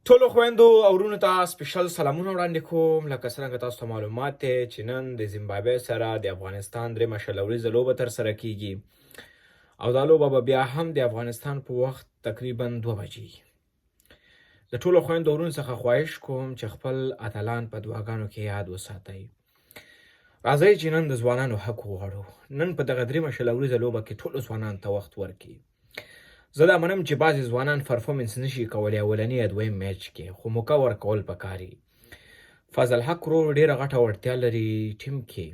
ټولو خویندو او وروڼو ته سپیشل سلامونه وړاندې کوم. لکه څرنګه تاسو ته معلومات دی چې نن د زیمبابوې سره د افغانستان درېیمه شلوریزه لوبه ترسره کیږي او دا لوبه به بیا هم د افغانستان په وخت تقریبا 2 بجې. د ټولو خویندو ورونو څخه خواهش کوم چې خپل اتلان په دعاګانو کې یاد وساتئ. راځئ چې نن د ځوانانو حق وغواړو. نن په دغه درېیمه شلوریزه لوبه کې ټولو ځوانانو ته وخت ورکړئ. زه دا منم چې بعضې ځوانان پرفورمنس نشي کولی اولني یا دویم میچ کې، خو موقع ورکول پکار وي. فضل حق ورور ډېره غټه وړتیا لري ټیم کې،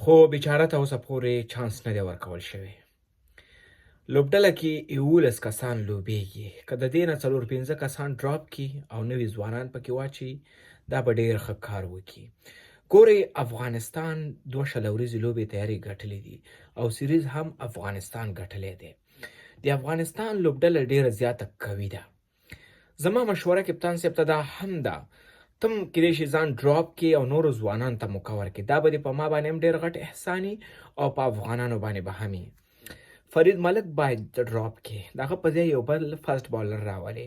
خو بیچاره ته اوسه پورې چانس نه دی ورکول شوی. لوبډله کې 11 کسان لوبیږي. که د دې نه 4-5 کسان ډراپ کړي او نوي ځوانان پکې واچي، دا به ډېر ښه کار وکړي. ګورئ، افغانستان 2 شلوریزې لوبې تیاري ګټلې دي او سیریز هم افغانستان ګټلی دی. د افغانستان لوبډله ډیره زیاته قوي ده. زما مشوره کپتان صاحب ته دا هم ده، تم کېدای شي ځان ډراپ کړي او نورو ځوانانو ته موقع ورکړي. دا به په ما باندې هم ډېر غټ احسان او په افغانانو باندې به هم فرید ملک باید ډراپ کړي، د هغه په ځای یو بل فاسټ بالر راولي.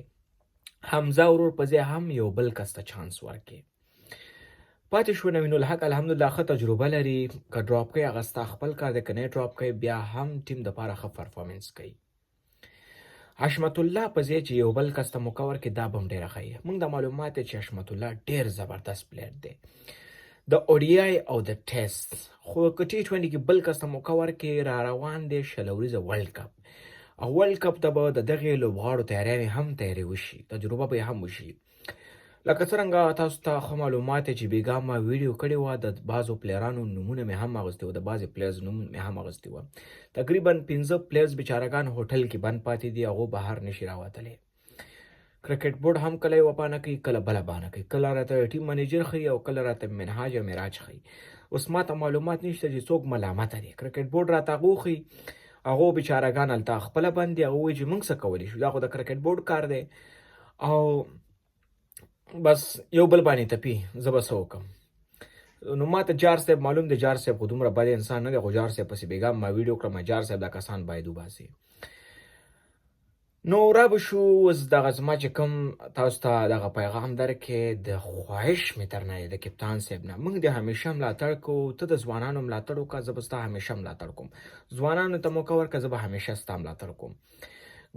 حمزه ورور په ځای هم یو بل کس ته چانس ورکړي. پاتې شو نوین الحق الحمدلله ښه تجربه لري. که ډراپ کوي هغه ستا خپل کار دی، که نه ډراپ کوي بیا هم ټیم دپاره ښه پرفارمنس کوي. حشمت الله په ځای چې یو بل کس ته موقع ورکړي، دا به هم ډېره ښه وي. موږ د معلومات دی چې حشمت الله ډېر زبردست پلیر دی د اوډیای او د ټیسټ، خو که T20 کې بل کس ته موقع ورکړي، را روان دی شلوریزه ورلډ کپ او ورلډ کپ ته به د دغې لوبغاړو تیاریانې هم تیارې وشي، تجربه به یې هم وشي. لکه څرنګه تاسو ته ښه معلومات دی چې بېګا ما ویډیو کړې وه، د بعضو پلیرانو نومونه مې هم اخیستي وو، د بعضې پلیرز نومونه مې هم اخیستي وه. تقریبا 15 پلیرز بیچارهګان هوټل کې بند پاتې دي، هغو بهر نشي راوتلی. کرکټ بورډ هم کله یوه بانه کوي، کله بله بانه کوي، کله راته ټیم منیجر ښیي او کله راته منهاج او معراج ښیي. اوس ما ته معلومات نشته چې څوک ملامته دی. کرکټ بورډ راته هغو ښیي، هغو بیچارهګان هلته خپله بند دي، هغه وایي چې موږ څه کولی شو، دا خو د کرکټ بورډ کار دی او بس یو بل باندې تپي. زه به څه وکړم؟ نو ما ته جار صاحب معلوم دی، جار صاحب خو دومره بد انسان نه دی، خو جار صاحب پسې بېګا ما ویډیو کړم، جار صاحب دا کسان باید وباسي. نو را به شو اوس دغه زما چې کوم تاسو ته دغه پیغام درکې، د خواهش مې درنه دی د کپتان صاحب نه، موږ د همیشه ملاتړ کوو. ته د ځوانانو ملاتړ وکړه، زه به ستا همیشه ملاتړ کوم. ځوانانو ته موقع ورکړه، زه به همیشه ستا ملاتړ کوم.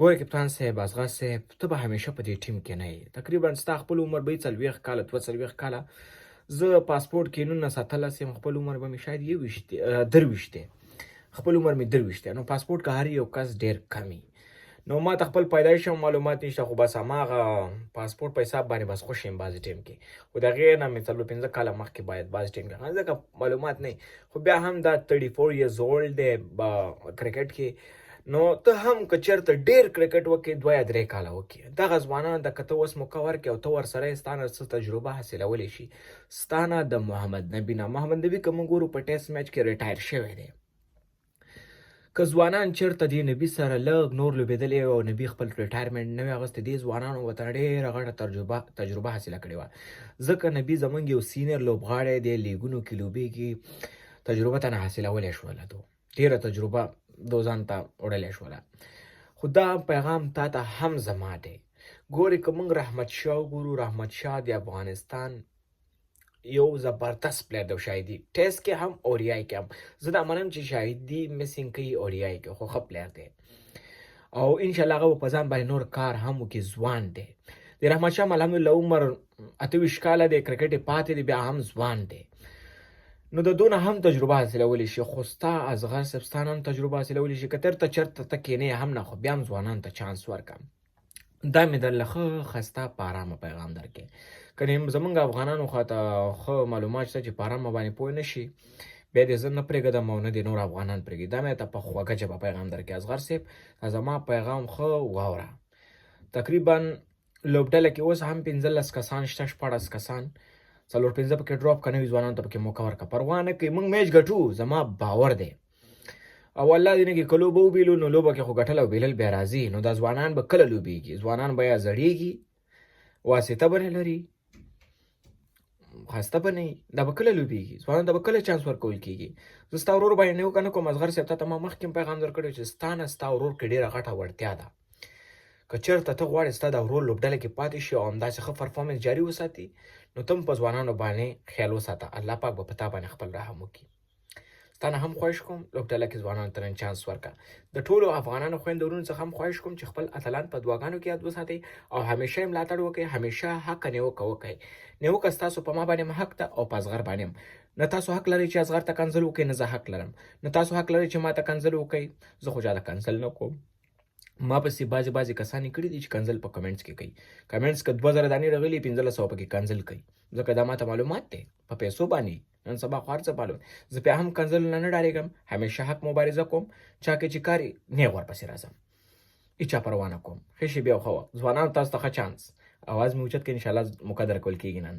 ګوره کپتان صاحب، اصغر صاحب، ته به همیشه په دې ټیم کې نه یې. تقریبا ستا خپل عمر به 40 کاله 42 کاله، زه پاسپورټ کې 1917 یم، خپل عمر به مې شاید 23 دی، خپل عمر مې 23 نو پاسپورټ که هر یو کس ډېر کم وي. نو ما ته خپل پیدایش هم معلومات نشته، خو بس هماغه پاسپورټ په حساب باندې بس خوش یم بعضې ټیم کې، خو د هغې نه مې 4-5 کاله مخکې باید بعضې ټیم کې ځکه معلومات نه، خو بیا هم دا 34 years old دی کرکټ کې. نو ته هم که چېرته ډېر کرکټ وکړې 2 یا 3 کاله وکړې، دغه ځوانان د که ته اوس موقع ورکړې او ته ورسره یې، ستا نه څه تجربه حاصلولی شي. ستا نه د محمد نبي نه، محمد نبي که موږ ګورو په ټیسټ میچ کې ریټایر شوی دی. که ځوانان چېرته دې نبي سره لږ نور لوبېدلی او نبي خپل ریټایرمنټ نه وي اخیستی، دې ځوانانو ورته ډېره غټه تجربه حاصله کړې وه. ځکه نبي زموږ یو سینیر لوبغاړی دی، لیګونو کې لوبېږي، تجربه ته نه حاصلولی شوله، ډېره تجربه دو ځان ته وړلی شوله. خو دا پیغام تا ته هم زما دی. ګورې که موږ رحمت شاه وګورو، رحمت شاه د افغانستان یو زبردست پلیر دی. شاهدي ټیسټ کې هم اوډیای کې هم، زه دا منم چې شاهدي مسینګ کوي اوډیای کې، خو ښه پلیر دی او انشاءالله هغه به په ځان باندې نور کار هم وکړي. ځوان دی. د رحمت شاه الحمدلله عمر 28 کاله دی، کرکټ یې پاتې دی، بیا هم ځوان دی. نو د دونه هم تجربه حاصلولی شي، خو ستا اصغر صاحب ستا هم تجربه حاصلولی شي. که چېرته ته کښېنې هم نه، خو بیا هم ځوانانو ته چانس ورکړه. دا مې درله ښه ښایسته په ارامه پیغام درکړې. که زموږ افغانانو خواته ښه معلومات شته چې په ارامه باندې پوه نه شي، بیا دې زه نه پرېږدم او نه دې نور افغانان پرېږدي. دا مې ته په خوږه ژبه پیغام درکړې. اصغر صاحب زما پیغام ښه واوره. تقریبا لوبډله کې اوس هم 15 کسان شته، 14 کسان، 4-5 پکې ډراپ که نوي ځوانانو ته پکې موقع ورکړه. پروا نه کوي، موږ میچ ګټو، زما باور دی او الله دې نه کړي که لوبه وبیلو، نو لوبه کې خو ګټل او بیلل بیا راځي. نو دا ځوانان به کله لوبېږي؟ ځوانان به یا زړېږي، واسطه به نه لري، ښایسته به نه وي، دا به کله لوبېږي؟ ځوانانو ته به کله چانس ورکول کېږي؟ زه ستا ورور باندې نیوکه نه کوم، اصغر صاحب ته ما مخکې هم پیغام درکړی چې ستا نه ستا ورور کې ډېره غټه وړتیا ده. که چېرته ته غواړې ستا د ورور لوبډله کې پاتې شي او همداسې ښه پرفارمنس جاري وساتي، نو ته هم په ځوانانو باندې خیال وساته. الله پاک به په تا باندې خپل رحم وکړي. ستا نه هم خواهش کوم لوبډله کې ځوانانو ته نن چانس ورکړه. د ټولو افغانانو خویندو ورونو څخه هم خواهش کوم چې خپل اتلان په دعاګانو کې یاد وساتئ او همیشه یې ملاتړ وکړئ. همیشه حق نیوکه وکړئ. نیوکه ستاسو په ما باندې هم حق ده او په اصغر باندې هم. نه تاسو حق لرئ چې اصغر ته کنځل وکړئ، نه زه حق لرم. نه تاسو حق لرئ چې ما ته کنځل وکړئ. زه خو چاته کنځل نه کوم. ما پسې بعضې کسان کړي دي چې کنځل په کمنټس کې کوي. کمنټس که 2000 دانې راغلي 1500 پکې کنځل کوي. ځکه دا ماته معلومات دی په پیسو باندې. نن سبا خو هر څه معلوم. زه بیا هم کنځل نه ډارېږم. همیشه حق مبارزه کوم. چا کې چې کاري نیغ ورپسې راځم. هیچا پروا نه کوم. ښه شي بیا خو ځوانانو تاسو ته ښه چانس. اواز مې اوچت کړئ، انشاءالله مقدر کول کېږي نن.